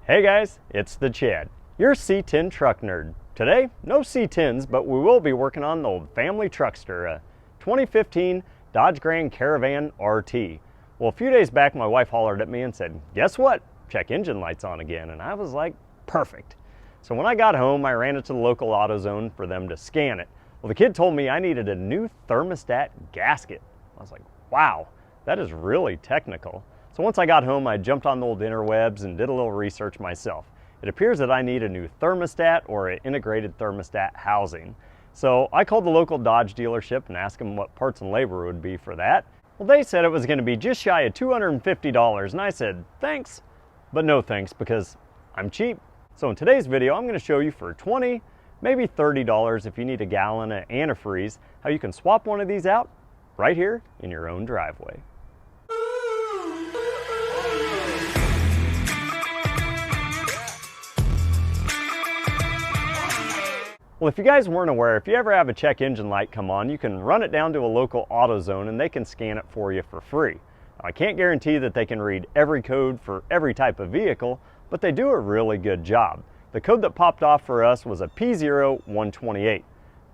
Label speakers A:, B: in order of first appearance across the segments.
A: Hey guys, it's the Chad, your C10 truck nerd. Today, no C10s, but we will be working on the old family truckster, a 2015 Dodge Grand Caravan RT. Well, a few days back, my wife hollered at me and said, guess what? Check engine lights on again. And I was like, perfect. So when I got home, I ran it to the local AutoZone for them to scan it. Well, the kid told me I needed a new thermostat gasket. I was like, wow, that is really technical. So once I got home, I jumped on the old interwebs and did a little research myself. It appears that I need a new thermostat or an integrated thermostat housing. So I called the local Dodge dealership and asked them what parts and labor would be for that. Well, they said it was going to be just shy of $250, and I said, thanks, but no thanks, because I'm cheap. So in today's video, I'm going to show you for $20, maybe $30 if you need a gallon of antifreeze, how you can swap one of these out right here in your own driveway. Well, if you guys weren't aware, if you ever have a check engine light come on, you can run it down to a local AutoZone and they can scan it for you for free. Now, I can't guarantee that they can read every code for every type of vehicle, but they do a really good job. The code that popped off for us was a P0128.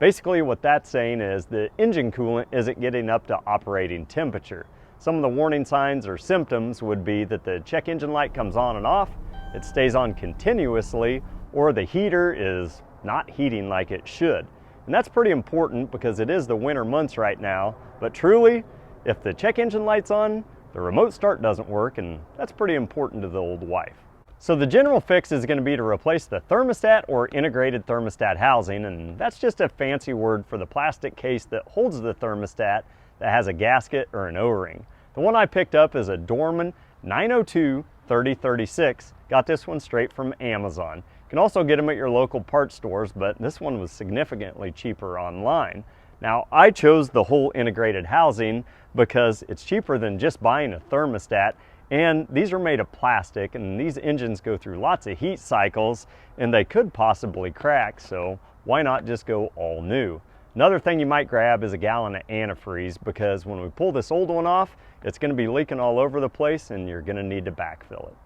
A: Basically what that's saying is the engine coolant isn't getting up to operating temperature. Some of the warning signs or symptoms would be that the check engine light comes on and off, it stays on continuously, or the heater is not heating like it should. And that's pretty important because it is the winter months right now, but truly, if the check engine light's on, the remote start doesn't work, and that's pretty important to the old wife. So the general fix is going to be to replace the thermostat or integrated thermostat housing, and that's just a fancy word for the plastic case that holds the thermostat that has a gasket or an O-ring. The one I picked up is a Dorman 902 3036. Got this one straight from Amazon. You can also get them at your local parts stores, but this one was significantly cheaper online. Now, I chose the whole integrated housing because it's cheaper than just buying a thermostat, and these are made of plastic, and these engines go through lots of heat cycles, and they could possibly crack, so why not just go all new? Another thing you might grab is a gallon of antifreeze, because when we pull this old one off, it's going to be leaking all over the place, and you're going to need to backfill it.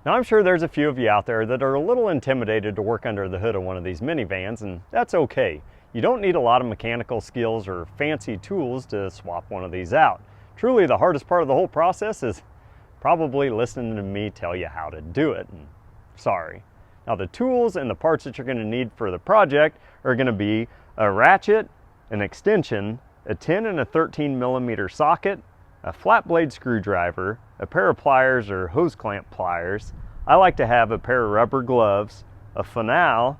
A: Now, I'm sure there's a few of you out there that are a little intimidated to work under the hood of one of these minivans, and that's okay. You don't need a lot of mechanical skills or fancy tools to swap one of these out. Truly, the hardest part of the whole process is probably listening to me tell you how to do it, and sorry. Now, the tools and the parts that you're going to need for the project are going to be a ratchet, an extension, a 10 and a 13 millimeter socket, a flat blade screwdriver, a pair of pliers or hose clamp pliers. I like to have a pair of rubber gloves, a fanal,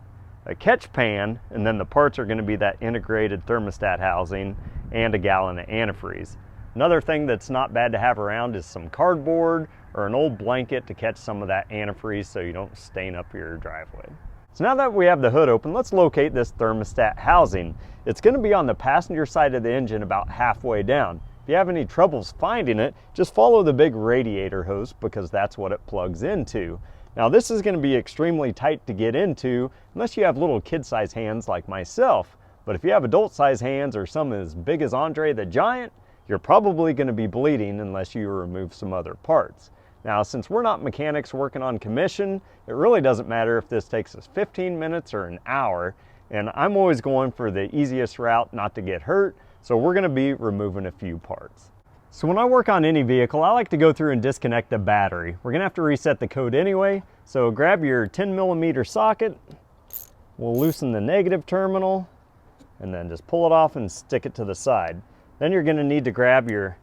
A: a catch pan, and then the parts are going to be that integrated thermostat housing and a gallon of antifreeze. Another thing that's not bad to have around is some cardboard or an old blanket to catch some of that antifreeze so you don't stain up your driveway. So now that we have the hood open, let's locate this thermostat housing. It's going to be on the passenger side of the engine about halfway down. If you have any troubles finding it, just follow the big radiator hose because that's what it plugs into. Now, this is going to be extremely tight to get into unless you have little kid-sized hands like myself. But if you have adult-sized hands or some as big as Andre the Giant, you're probably going to be bleeding unless you remove some other parts. Now, since we're not mechanics working on commission, it really doesn't matter if this takes us 15 minutes or an hour, and I'm always going for the easiest route not to get hurt, so we're going to be removing a few parts. So when I work on any vehicle, I like to go through and disconnect the battery. We're going to have to reset the code anyway, so grab your 10 millimeter socket, we'll loosen the negative terminal, and then just pull it off and stick it to the side. Then you're going to need to grab your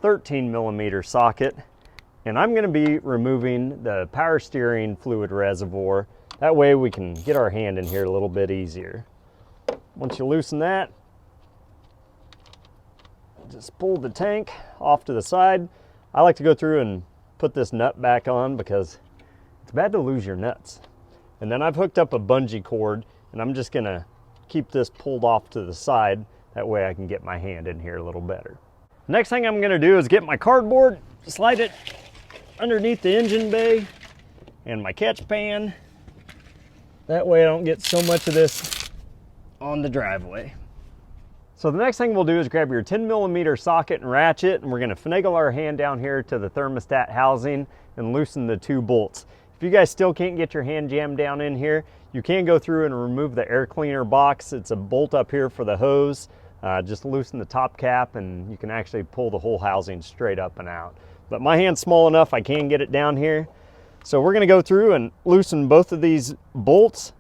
A: 13 millimeter socket, and I'm going to be removing the power steering fluid reservoir. That way we can get our hand in here a little bit easier. Once you loosen that, just pull the tank off to the side. I like to go through and put this nut back on because it's bad to lose your nuts. And then I've hooked up a bungee cord, and I'm just going to keep this pulled off to the side. That way I can get my hand in here a little better. Next thing I'm going to do is get my cardboard, slide it underneath the engine bay and my catch pan. That way I don't get so much of this on the driveway. So the next thing we'll do is grab your 10 millimeter socket and ratchet, and we're going to finagle our hand down here to the thermostat housing and loosen the two bolts. If If you guys still can't get your hand jammed down in here, you can go through and remove the air cleaner box. It's a bolt up here for the hose. Just loosen the top cap and you can actually pull the whole housing straight up and out. But my hand's small enough, I can get it down here. So we're gonna go through and loosen both of these bolts.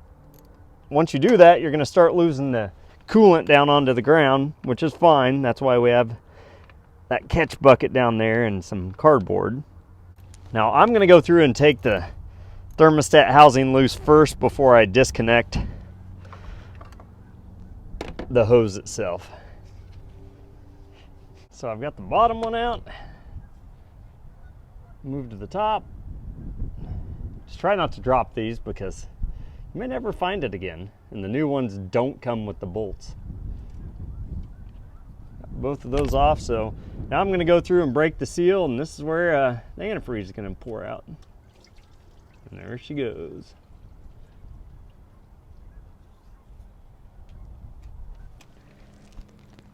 A: Once you do that, you're gonna start losing the coolant down onto the ground, which is fine. That's why we have that catch bucket down there and some cardboard. Now I'm gonna go through and take the thermostat housing loose first before I disconnect the hose itself. So I've got the bottom one out, move to the top. Just try not to drop these because you may never find it again, and the new ones don't come with the bolts. Got both of those off, so now I'm gonna go through and break the seal, and this is where the antifreeze is gonna pour out. And there she goes.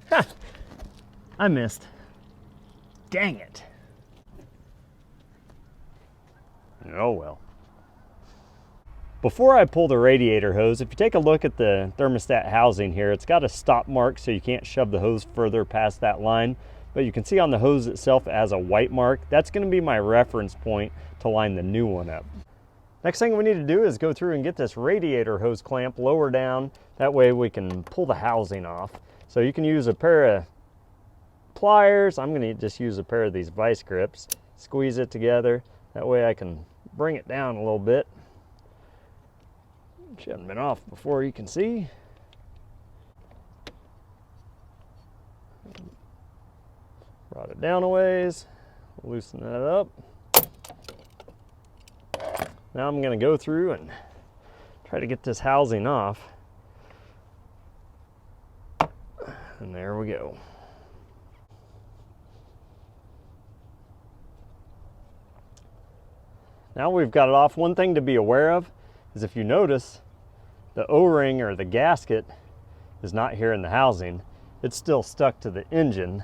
A: Ha! I missed. Dang it. Oh well. Before I pull the radiator hose, if you take a look at the thermostat housing here, it's got a stop mark so you can't shove the hose further past that line. But you can see on the hose itself it has a white mark. That's going to be my reference point to line the new one up. Next thing we need to do is go through and get this radiator hose clamp lower down. That way we can pull the housing off. So you can use a pair of pliers. I'm going to just use a pair of these vice grips. Squeeze it together. That way I can bring it down a little bit. She hasn't been off before, you can see. Brought it down a ways. Loosen that up. Now I'm going to go through and try to get this housing off. And there we go. Now we've got it off. One thing to be aware of is if you notice, the O-ring or the gasket is not here in the housing. It's still stuck to the engine.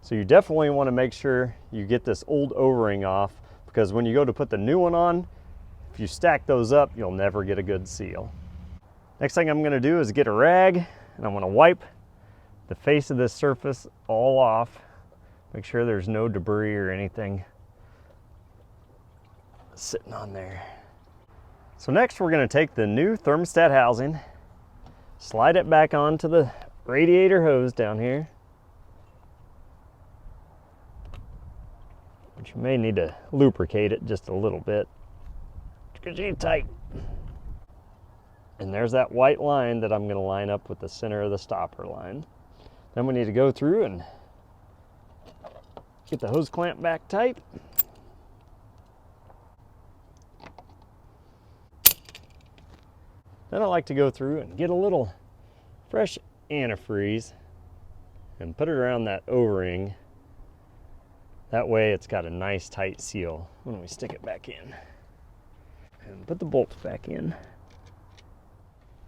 A: So you definitely want to make sure you get this old O-ring off, because when you go to put the new one on, if you stack those up, you'll never get a good seal. Next thing I'm going to do is get a rag, and I'm going to wipe the face of this surface all off. Make sure there's no debris or anything sitting on there. So next we're going to take the new thermostat housing, slide it back onto the radiator hose down here. But you may need to lubricate it just a little bit because it's tight. And there's that white line that I'm going to line up with the center of the stopper line. Then we need to go through and get the hose clamp back tight. Then I like to go through and get a little fresh antifreeze and put it around that O-ring. That way it's got a nice tight seal when we stick it back in. And put the bolts back in.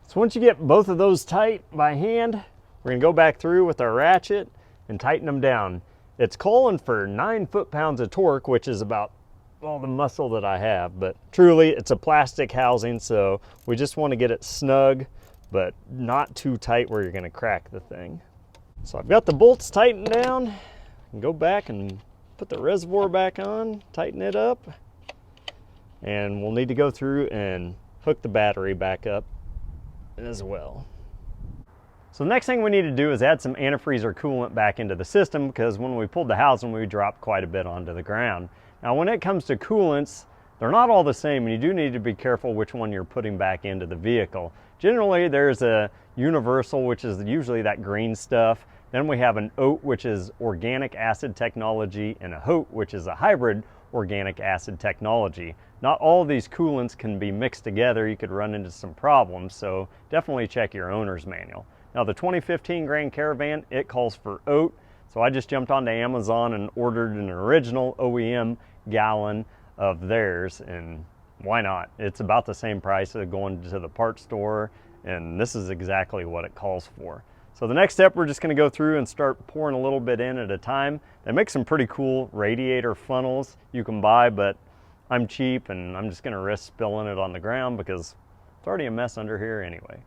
A: So once you get both of those tight by hand, we're gonna go back through with our ratchet and tighten them down. It's calling for 9 foot-pounds of torque, which is about all the muscle that I have, but truly it's a plastic housing, so we just want to get it snug but not too tight where you're going to crack the thing. So I've got the bolts tightened down, and go back and put the reservoir back on, tighten it up, and we'll need to go through and hook the battery back up as well. So the next thing we need to do is add some antifreeze or coolant back into the system, because when we pulled the housing we dropped quite a bit onto the ground. Now when it comes to coolants, they're not all the same, and you do need to be careful which one you're putting back into the vehicle. Generally there's a universal, which is usually that green stuff. Then we have an OAT, which is organic acid technology, and a HOAT, which is a hybrid organic acid technology. Not all of these coolants can be mixed together. You could run into some problems, so definitely check your owner's manual. Now the 2015 Grand Caravan, it calls for OAT, so I just jumped onto Amazon and ordered an original OEM gallon of theirs, and why not? It's about the same price as going to the parts store, and this is exactly what it calls for. So the next step, we're just going to go through and start pouring a little bit in at a time. They make some pretty cool radiator funnels you can buy, but I'm cheap and I'm just gonna risk spilling it on the ground because it's already a mess under here anyway.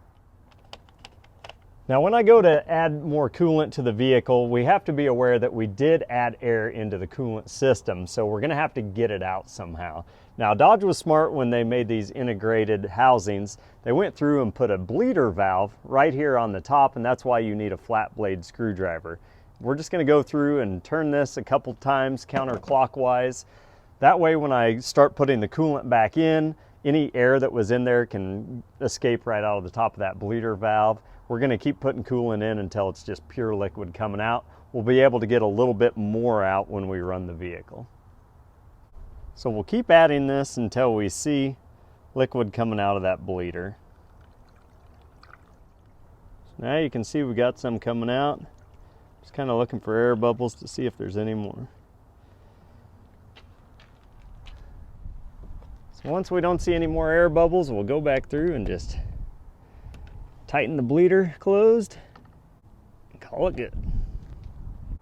A: Now when I go to add more coolant to the vehicle, we have to be aware that we did add air into the coolant system, so we're gonna have to get it out somehow. Now Dodge was smart when they made these integrated housings. They went through and put a bleeder valve right here on the top, and that's why you need a flat blade screwdriver. We're just gonna go through and turn this a couple times counterclockwise. That way when I start putting the coolant back in, any air that was in there can escape right out of the top of that bleeder valve. We're gonna keep putting coolant in until it's just pure liquid coming out. We'll be able to get a little bit more out when we run the vehicle. So we'll keep adding this until we see liquid coming out of that bleeder. So now you can see we got some coming out. Just kind of looking for air bubbles to see if there's any more. So once we don't see any more air bubbles, we'll go back through and just tighten the bleeder closed and call it good.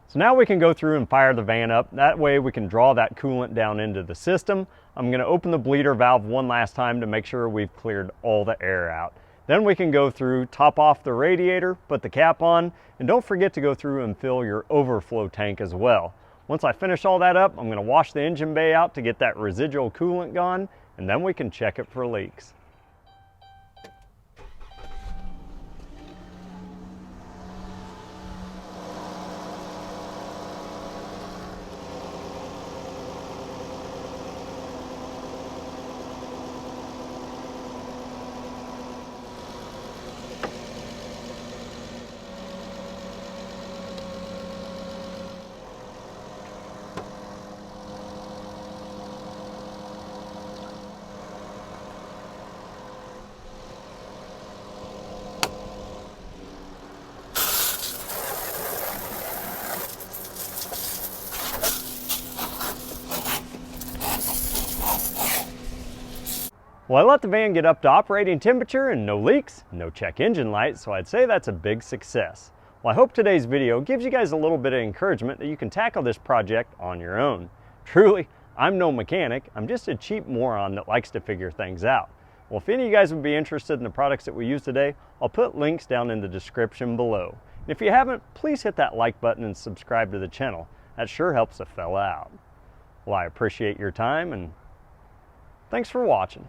A: So now we can go through and fire the van up. That way we can draw that coolant down into the system. I'm gonna open the bleeder valve one last time to make sure we've cleared all the air out. Then we can go through, top off the radiator, put the cap on, and don't forget to go through and fill your overflow tank as well. Once I finish all that up, I'm gonna wash the engine bay out to get that residual coolant gone, and then we can check it for leaks. Well, I let the van get up to operating temperature and no leaks, no check engine light, so I'd say that's a big success. Well, I hope today's video gives you guys a little bit of encouragement that you can tackle this project on your own. Truly, I'm no mechanic, I'm just a cheap moron that likes to figure things out. Well, if any of you guys would be interested in the products that we use today, I'll put links down in the description below. And if you haven't, please hit that like button and subscribe to the channel. That sure helps a fella out. Well, I appreciate your time and thanks for watching.